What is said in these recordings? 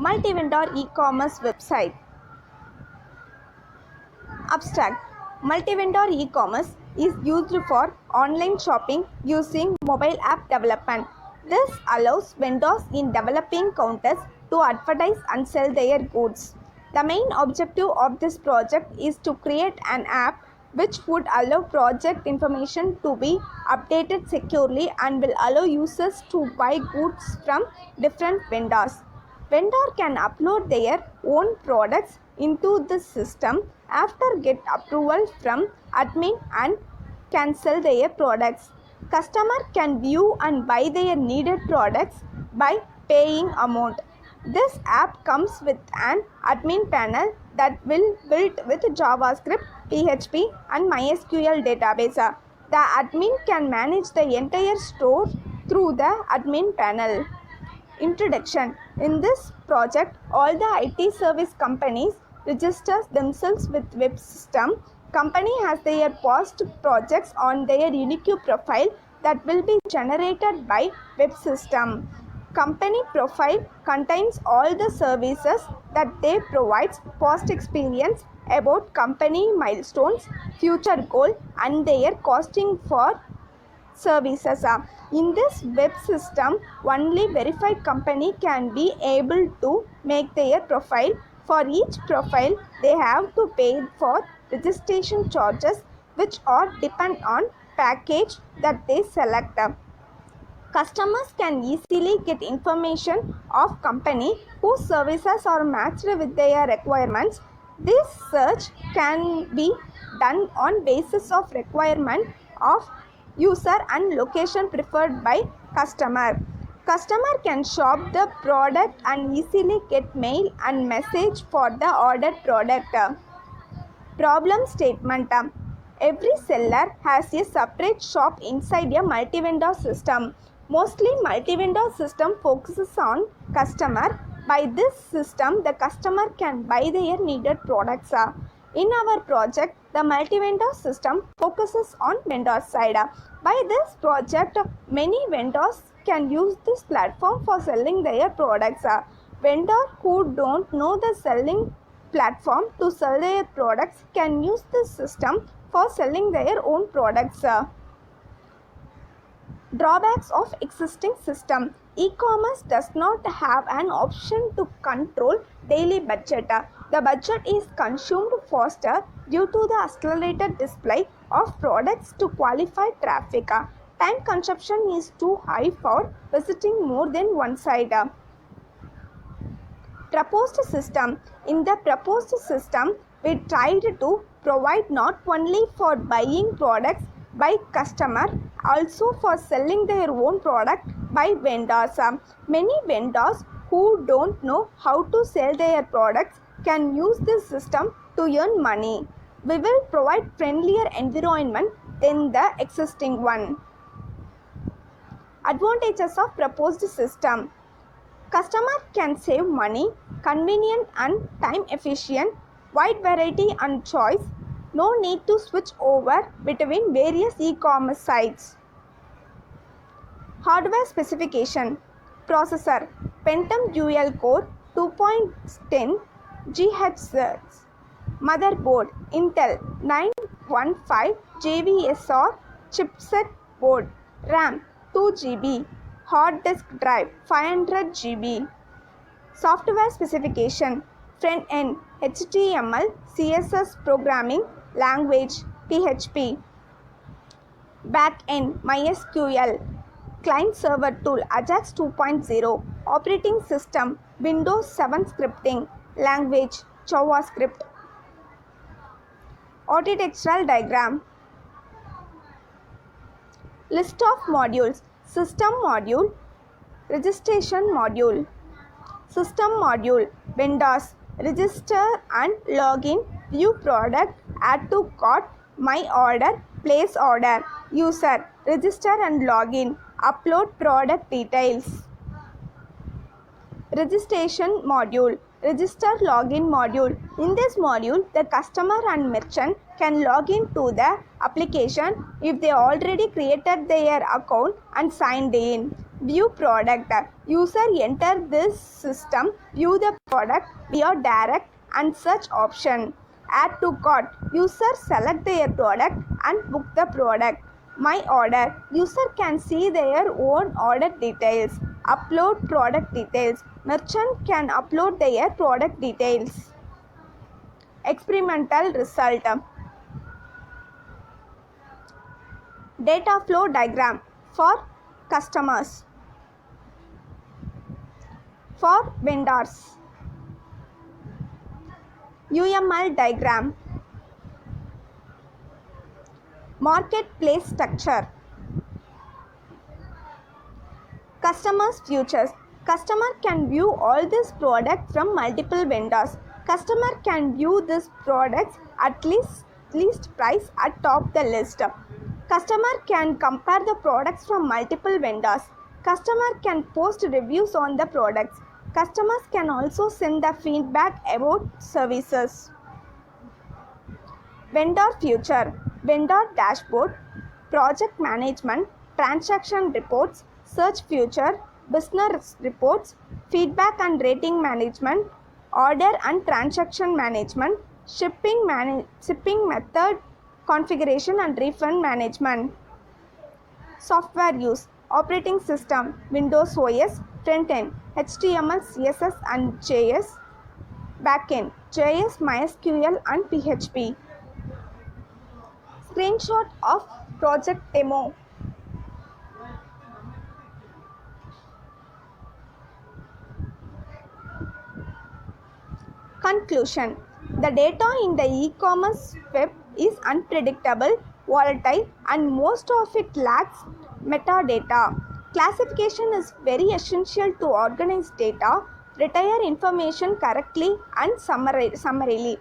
Multi-vendor e-commerce website. Abstract. Multi-vendor e-commerce is used for online shopping using mobile app development. This allows vendors in developing countries to advertise and sell their goods. The main objective of this project is to create an app which would allow project information to be updated securely and will allow users to buy goods from different vendors. Vendor can upload their own products into the system after get approval from admin and can sell their products. Customer can view and buy their needed products by paying amount. This app comes with an admin panel that will build with JavaScript, PHP and MySQL database. The admin can manage the entire store through the admin panel. Introduction. In this project, all the IT service companies register themselves with web system. Company has their past projects on their unique profile that will be generated by web system. Company profile contains all the services that they provide, past experience about company milestones, future goal and their costing for services. In this web system, only verified company can be able to make their profile. For each profile, they have to pay for registration charges which are depend on package that they select. Customers can easily get information of company whose services are matched with their requirements. This search can be done on basis of requirement of user and location preferred by customer. Customer can shop the product and easily get mail and message for the ordered product. Problem statement. Every seller has a separate shop inside a multi-vendor system. Mostly multi-vendor system focuses on customer. By this system, the customer can buy their needed products. In our project, the multi-vendor system focuses on vendor side. By this project, many vendors can use this platform for selling their products. Vendor who don't know the selling platform to sell their products can use this system for selling their own products. Drawbacks of existing system. E-commerce does not have an option to control daily budget. The budget is consumed faster due to the accelerated display of products to qualify traffic. Time consumption is too high for visiting more than one site. Proposed system. In the proposed system, we tried to provide not only for buying products by customer, also for selling their own product by vendors. Many vendors who don't know how to sell their products can use this system to earn money. We will provide friendlier environment than the existing one. Advantages of proposed system. Customer can save money, convenient and time efficient, wide variety and choice, no need to switch over between various e-commerce sites. Hardware specification. Processor Pentium dual core 2.10 GHz. Motherboard Intel 915 JVSR chipset board. RAM 2 GB. Hard disk drive 500 GB. Software specification. Front end HTML, CSS programming language PHP. Back end MySQL. Client server tool Ajax 2.0. Operating system Windows 7 scripting language JavaScript. Architectural diagram. List of modules. System module, registration module. System module, vendors, register and login, view product, add to cart, my order, place order. User, register and login, upload product details. Registration module, register login module. In this module, the customer and merchant can log in to the application if they already created their account and signed in. View product. User enter this system, view the product via direct and search option. Add to cart. User select their product and book the product. My order. User can see their own order details. Upload product details. Merchant can upload their product details. Experimental result. Data flow diagram for customers. For vendors. UML diagram. Marketplace structure. Customers futures. Customer can view all this product from multiple vendors. Customer can view this products at least price at top the list. Customer can compare the products from multiple vendors. Customer can post reviews on the products. Customers can also send the feedback about services. Vendor future. Vendor dashboard, project management, transaction reports, search future, business reports, feedback and rating management, order and transaction management, shipping method configuration and refund management. Software use. Operating system, Windows OS, front end, HTML, CSS and JS, backend, JS, MySQL and PHP. Screenshot of project demo. Conclusion. The data in the e-commerce web is unpredictable, volatile, and most of it lacks metadata. Classification is very essential to organize data, retire information correctly and summarily.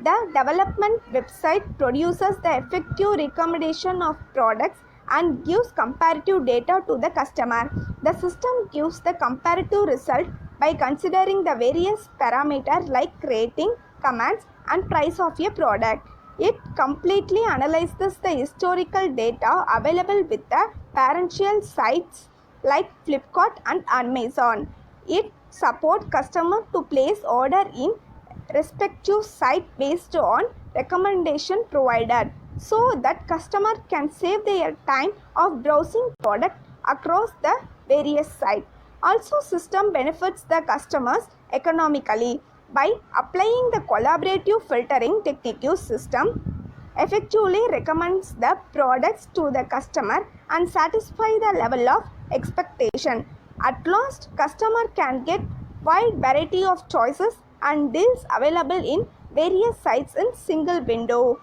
The development website produces the effective recommendation of products and gives comparative data to the customer. The system gives the comparative result by considering the various parameters like rating, commands, and price of a product. It completely analyzes the historical data available with the parential sites like Flipkart and Amazon. It supports customers to place order in respective site based on recommendation provided so that customer can save their time of browsing product across the various sites. Also, system benefits the customers economically by applying the collaborative filtering technique. System effectively recommends the products to the customer and satisfy the level of expectation. At last, customer can get wide variety of choices and deals available in various sites in single window.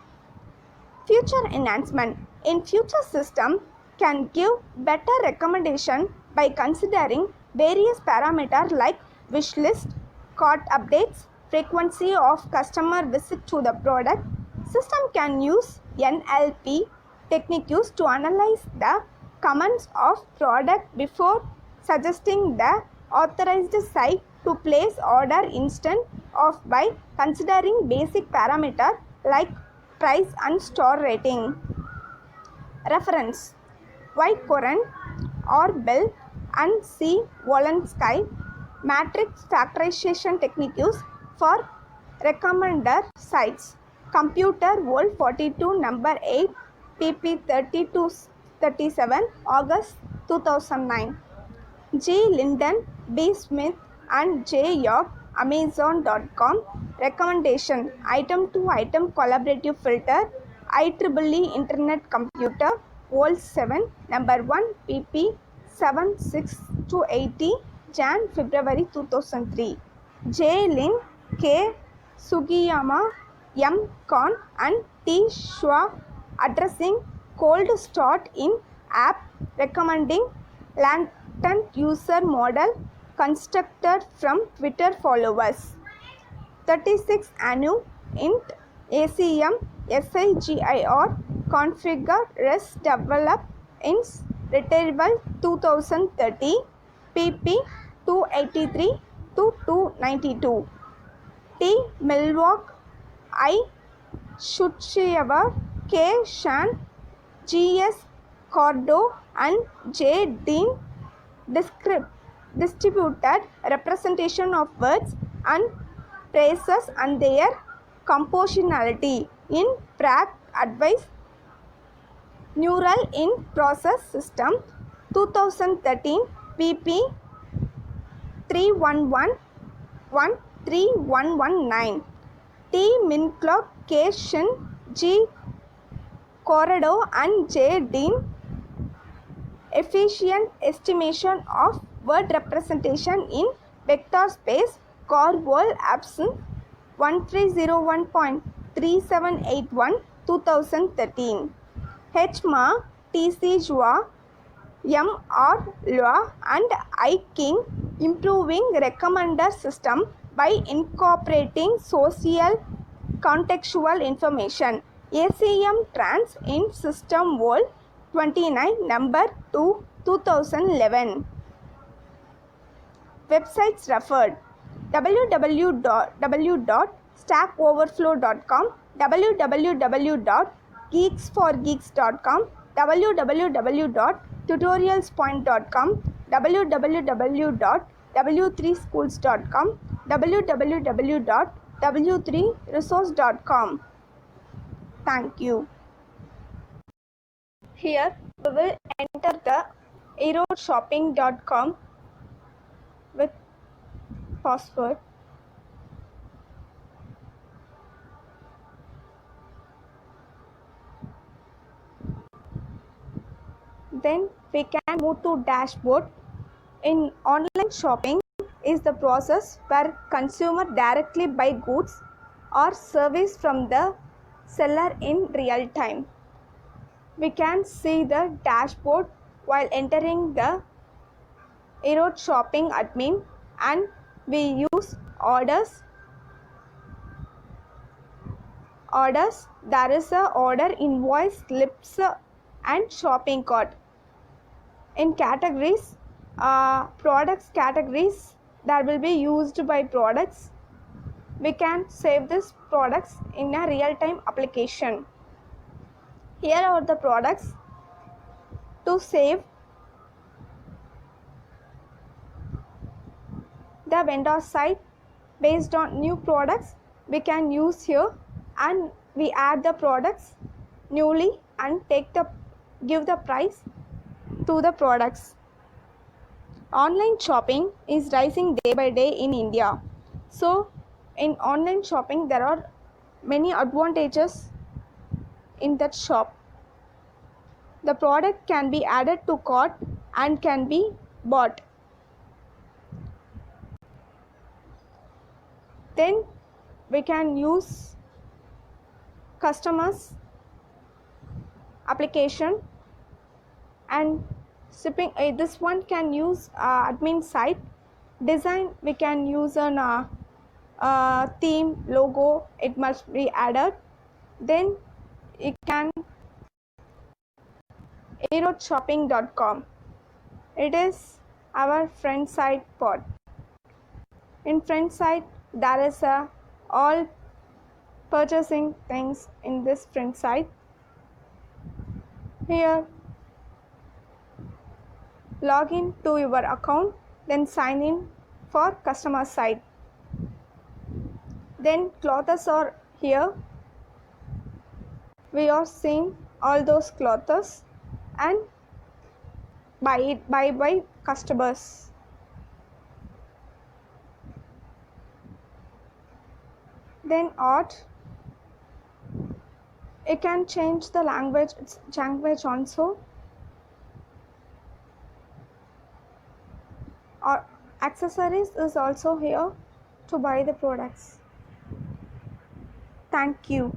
Future enhancement. In future system can give better recommendation by considering various parameters like wish list, cart updates, frequency of customer visit to the product. System can use NLP techniques to analyze the comments of product before suggesting the authorized site to place order instead of by considering basic parameters like price and store rating. Reference. White Coran, R. Bell and C. Walensky, matrix factorization techniques for recommender sites. Computer World 42 number 8 pp 3237 August 2009. G. Linden, B. Smith and J. York, Amazon.com. Recommendation. Item to item collaborative filter, IEEE Internet Computer World 7 number 1 pp 76-80 Jan February 2003. J. Lin, K. Sugiyama, M. Khan and T. Shua, addressing cold start in app, recommending latent user model constructed from Twitter followers. 36 Anu int ACM SIGIR configure res develop ins retrieval 2030 pp 283 to 292. T. Milwaukee, I. Shutshieva, K. Shan, G. S. Cordo and J. Dean distributed representation of words and phrases and their compositionality in Prague advice neural in process system 2013 pp 311 T. Minklock, K. Shin, G. Corrado and J. Dean. Efficient estimation of word representation in vector space Corwall Abson 1301.3781 2013. H. Ma, T. C. Jua, M. R. Lua and I. King improving recommender system by incorporating social contextual information. ACM Trans in System World 29 number 2 2011. Websites referred: www.stackoverflow.com, www.geeksforgeeks.com, www.tutorialspoint.com, www.w3schools.com, www.w3resource.com. Thank you. Here we will enter the erodeshopping.com with password. Then we can move to dashboard. In online shopping is the process where consumer directly buy goods or service from the seller in real time. We can see the dashboard while entering the Erode Shopping admin, and we use orders. There is a order, invoice, slips and shopping cart. In categories, products categories, that will be used by products. We can save this products in a real-time application. Here are the products. To save the vendor site based on new products, we can use here, and we add the products newly and give the price to the products. Online shopping is rising day by day in India. So in online shopping there are many advantages in that shop. The product can be added to cart and can be bought. Then we can use customers application and shipping. This one can use admin site design. We can use an theme, logo, it must be added. Then you can erodeshopping.com. It is our friend site pod. In friend site there is all purchasing things in this friend site. Here log in to your account, then sign in for customer site. Then clothes are here. We are seeing all those clothes and buy by customers. Then art, you can change the language also. Or accessories is also here to buy the products. Thank you.